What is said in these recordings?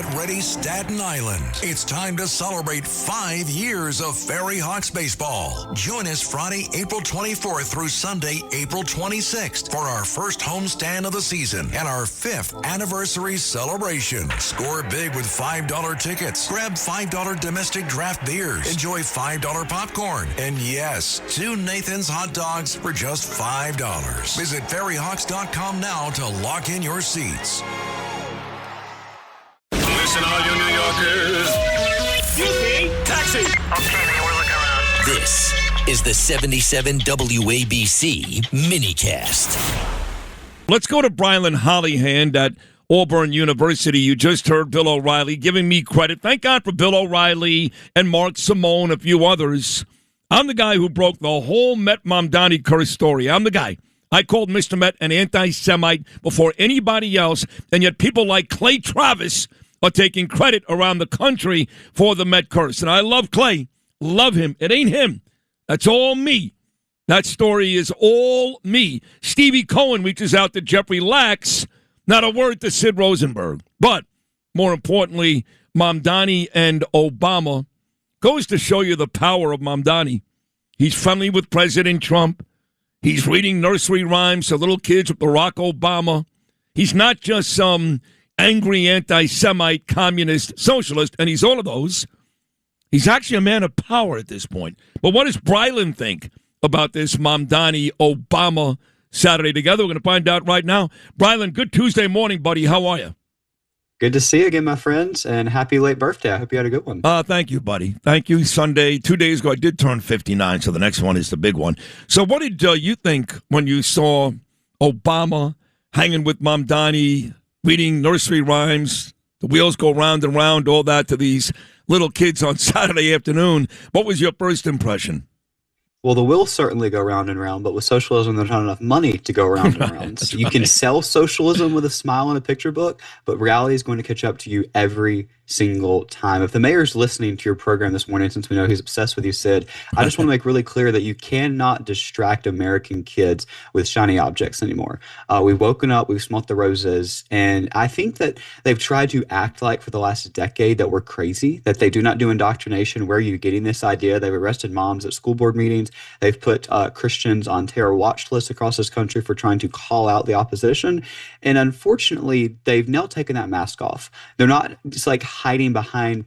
Get ready, Staten Island. It's time to celebrate 5 years of Ferry Hawks baseball. Join us Friday, April 24th through Sunday, April 26th for our first homestand of the season and our 5th anniversary celebration. Score big with $5 tickets. Grab $5 domestic draft beers. Enjoy $5 popcorn. And yes, 2 Nathan's hot dogs for just $5. Visit ferryhawks.com now to lock in your seats. Listen, all you New Yorkers. Excuse me. Taxi. Okay, man, we're looking around. This is the 77 WABC minicast. Let's go to Brilyn Hollyhand at Auburn University. You just heard Bill O'Reilly giving me credit. Thank God for Bill O'Reilly and Mark Simone, a few others. I'm the guy who broke the whole Met Mamdani curse story. I'm the guy. I called Mr. Met an anti-Semite before anybody else, and yet people like Clay Travis are taking credit around the country for the Met curse. And I love Clay. Love him. It ain't him. That's all me. That story is all me. Stevie Cohen reaches out to Jeffrey Lax. Not a word to Sid Rosenberg. But, more importantly, Mamdani and Obama goes to show you the power of Mamdani. He's friendly with President Trump. He's reading nursery rhymes to little kids with Barack Obama. He's not just some angry anti-Semite, communist, socialist, and he's all of those. He's actually a man of power at this point. But what does Brilyn think about this Mamdani-Obama Saturday together? We're going to find out right now. Brilyn, good Tuesday morning, buddy. How are you? Good to see you again, my friends, and happy late birthday. I hope you had a good one. Thank you, buddy. Thank you. Sunday, 2 days ago, I did turn 59, so the next one is the big one. So what did you think when you saw Obama hanging with Mamdani, reading nursery rhymes, the wheels go round and round, all that to these little kids on Saturday afternoon? What was your first impression? Well, the wheels certainly go round and round, but with socialism, there's not enough money to go round and round. So you can sell socialism with a smile in a picture book, but reality is going to catch up to you every single time. If the mayor's listening to your program this morning, since we know he's obsessed with you, Sid, I just want to make really clear that you cannot distract American kids with shiny objects anymore. We've woken up, we've smelt the roses, and I think that they've tried to act like for the last decade that we're crazy, that they do not do indoctrination. Where are you getting this idea? They've arrested moms at school board meetings. They've put Christians on terror watch lists across this country for trying to call out the opposition. And unfortunately, they've now taken that mask off. They're not just like hiding behind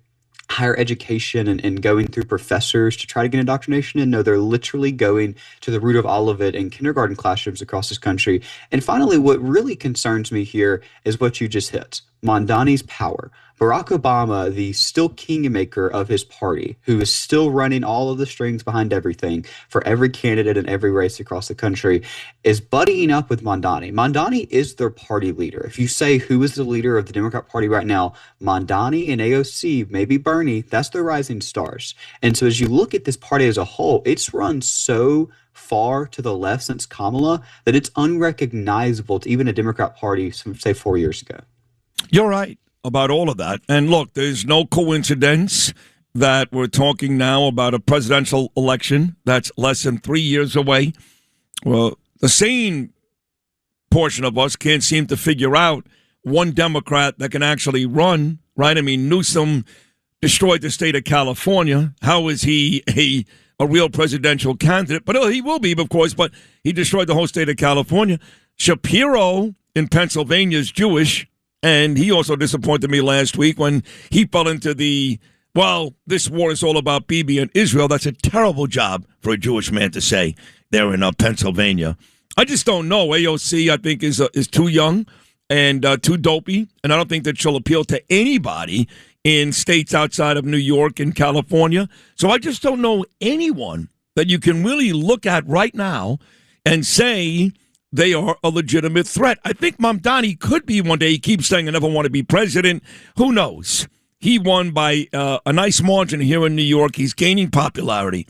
higher education and going through professors to try to get indoctrination in. No, they're literally going to the root of all of it in kindergarten classrooms across this country. And finally, what really concerns me here is what you just hit. Mamdani's power. Barack Obama, the still kingmaker of his party, who is still running all of the strings behind everything for every candidate in every race across the country, is buddying up with Mamdani. Mamdani is their party leader. If you say who is the leader of the Democrat Party right now, Mamdani and AOC, maybe Bernie, that's the rising stars. And so as you look at this party as a whole, it's run so far to the left since Kamala that it's unrecognizable to even a Democrat Party, say 4 years ago. You're right about all of that. And look, there's no coincidence that we're talking now about a presidential election that's less than 3 years away. Well, the sane portion of us can't seem to figure out one Democrat that can actually run, right? I mean, Newsom destroyed the state of California. How is he a real presidential candidate? But he will be, of course, but he destroyed the whole state of California. Shapiro in Pennsylvania is Jewish. And he also disappointed me last week when he fell into this war is all about Bibi and Israel. That's a terrible job for a Jewish man to say there in Pennsylvania. I just don't know. AOC, I think, is too young and too dopey. And I don't think that she'll appeal to anybody in states outside of New York and California. So I just don't know anyone that you can really look at right now and say they are a legitimate threat. I think Mamdani could be one day. He keeps saying, I never want to be president. Who knows? He won by a nice margin here in New York. He's gaining popularity.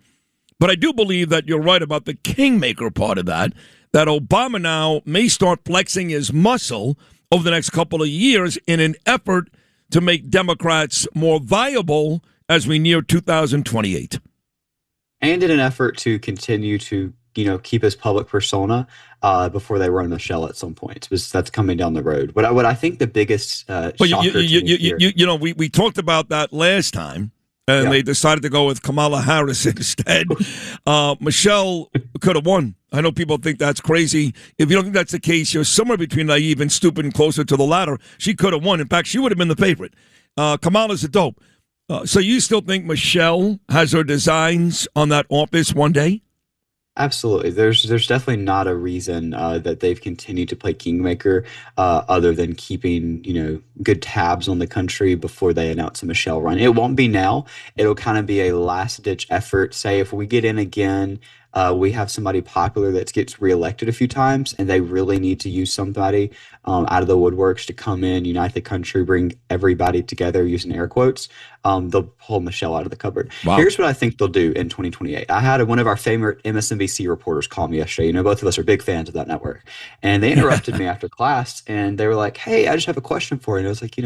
But I do believe that you're right about the kingmaker part of that Obama now may start flexing his muscle over the next couple of years in an effort to make Democrats more viable as we near 2028. And in an effort to continue to keep his public persona before they run Michelle at some point. Because that's coming down the road. What I think the biggest shocker to me here, we talked about that last time. And they decided to go with Kamala Harris instead. Michelle could have won. I know people think that's crazy. If you don't think that's the case, you're somewhere between naive and stupid and closer to the latter. She could have won. In fact, she would have been the favorite. Kamala's a dope. So you still think Michelle has her designs on that office one day? Absolutely. There's definitely not a reason that they've continued to play kingmaker other than keeping, good tabs on the country before they announce a Michelle run. It won't be now. It'll kind of be a last-ditch effort. Say if we get in again, we have somebody popular that gets reelected a few times, and they really need to use somebody out of the woodworks to come in, unite the country, bring everybody together, using air quotes. They'll pull Michelle out of the cupboard. Wow. Here's what I think they'll do in 2028. I had one of our favorite MSNBC reporters call me yesterday. Both of us are big fans of that network. And they interrupted me after class, and they were like, hey, I just have a question for you. And I was like,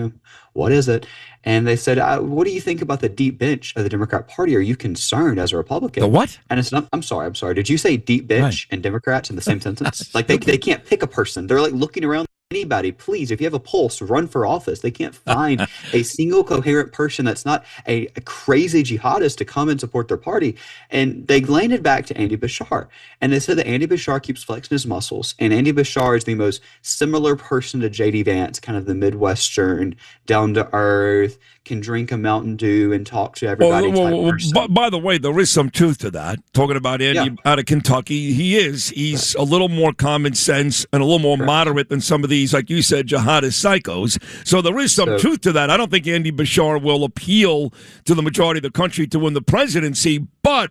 what is it? And they said, what do you think about the deep bench of the Democrat Party? Are you concerned as a Republican? The what? And I said, I'm sorry. Did you say deep bench and Democrats in the same sentence? Like they can't pick a person. They're like looking around. Anybody, please, if you have a pulse, run for office. They can't find a single coherent person that's not a crazy jihadist to come and support their party. And they landed back to Andy Bashar. And they said that Andy Bashar keeps flexing his muscles. And Andy Bashar is the most similar person to J.D. Vance, kind of the Midwestern, down-to-earth, can drink a Mountain Dew and talk to everybody type person. By the way, there is some truth to that. Talking about Andy out of Kentucky, he's a little more common sense and a little more moderate than some of these, like you said, jihadist psychos. So there is some truth to that. I don't think Andy Bashar will appeal to the majority of the country to win the presidency, but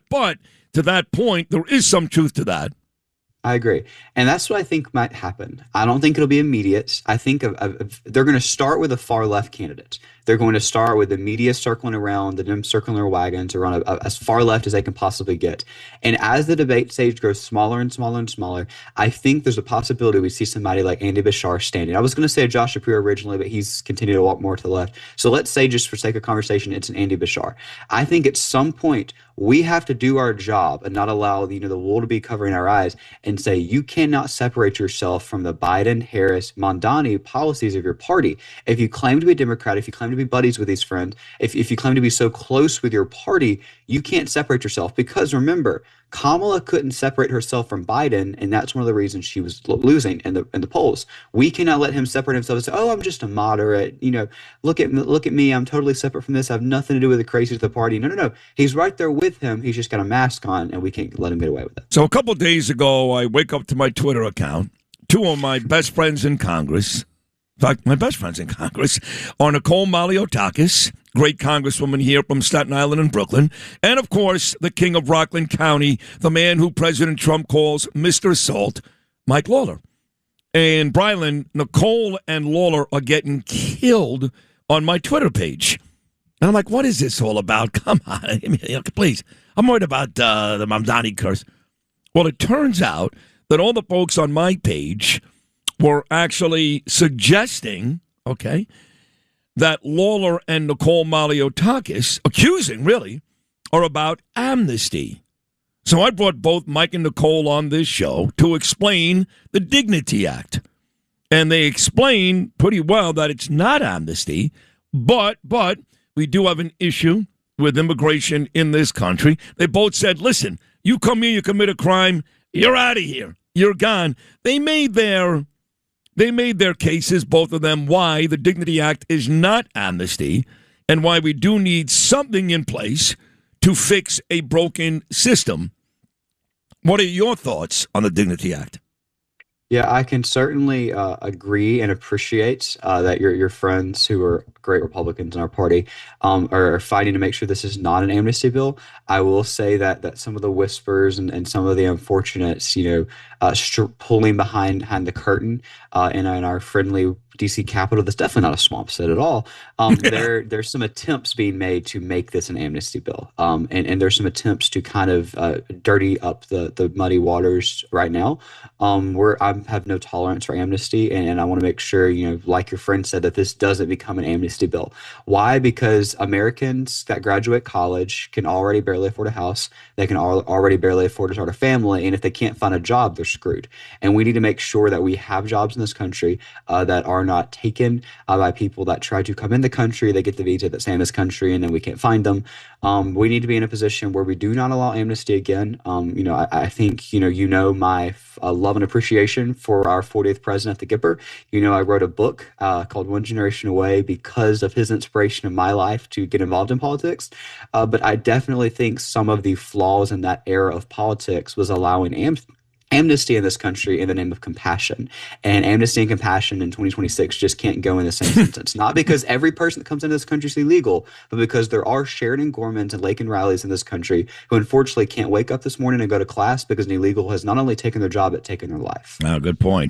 to that point, there is some truth to that. I agree. And that's what I think might happen. I don't think it'll be immediate. I think they're going to start with a far left candidate. They're going to start with the media circling around, the Dems circling their wagons around as far left as they can possibly get. And as the debate stage grows smaller and smaller and smaller, I think there's a possibility we see somebody like Andy Bashar standing. I was going to say Josh Shapiro originally, but he's continued to walk more to the left. So let's say, just for sake of conversation, it's an Andy Bashar. I think at some point we have to do our job and not allow the wool to be covering our eyes and say you cannot separate yourself from the Biden, Harris, Mamdani policies of your party. If you claim to be a Democrat, if you claim to be buddies with these friends, if you claim to be so close with your party, you can't separate yourself. Because remember, Kamala couldn't separate herself from Biden, and that's one of the reasons she was losing in the polls. We cannot let him separate himself and say, "Oh, I'm just a moderate. Look at me. I'm totally separate from this. I have nothing to do with the crazies of the party." No. He's right there with him. He's just got a mask on, and we can't let him get away with it. So a couple of days ago, I wake up to my Twitter account. Two of my best friends in Congress, in fact, my best friends in Congress, are Nicole Maliotakis, great congresswoman here from Staten Island and Brooklyn, and, of course, the king of Rockland County, the man who President Trump calls Mr. Salt, Mike Lawler. And, Brilyn, Nicole and Lawler are getting killed on my Twitter page. And I'm like, what is this all about? Come on, please. I'm worried about the Mamdani curse. Well, it turns out that all the folks on my page were actually suggesting, that Lawler and Nicole Maliotakis, accusing really, are about amnesty. So I brought both Mike and Nicole on this show to explain the Dignity Act. And they explain pretty well that it's not amnesty, but we do have an issue with immigration in this country. They both said, listen, you come here, you commit a crime, you're out of here. You're gone. They made their cases, both of them, why the Dignity Act is not amnesty and why we do need something in place to fix a broken system. What are your thoughts on the Dignity Act? Yeah, I can certainly agree and appreciate that your friends who are great Republicans in our party are fighting to make sure this is not an amnesty bill. I will say that some of the whispers and some of the unfortunates, pulling behind the curtain in our friendly, DC Capitol. That's definitely not a swamp set at all. There's some attempts being made to make this an amnesty bill, and there's some attempts to kind of dirty up the muddy waters right now. Where I have no tolerance for amnesty, and I want to make sure, like your friend said, that this doesn't become an amnesty bill. Why? Because Americans that graduate college can already barely afford a house. They can already barely afford to start a family, and if they can't find a job, they're screwed. And we need to make sure that we have jobs in this country that are not taken by people that try to come in the country. They get the visa that's in this country, and then we can't find them. We need to be in a position where we do not allow amnesty again. I think my love and appreciation for our 40th president at the Gipper. I wrote a book called One Generation Away because of his inspiration in my life to get involved in politics. But I definitely think some of the flaws in that era of politics was allowing amnesty in this country in the name of compassion. And amnesty and compassion in 2026 just can't go in the same sentence. Not because every person that comes into this country is illegal, but because there are Sheridan Gormans and Lakin Rileys in this country who unfortunately can't wake up this morning and go to class because an illegal has not only taken their job, but taken their life. Good point.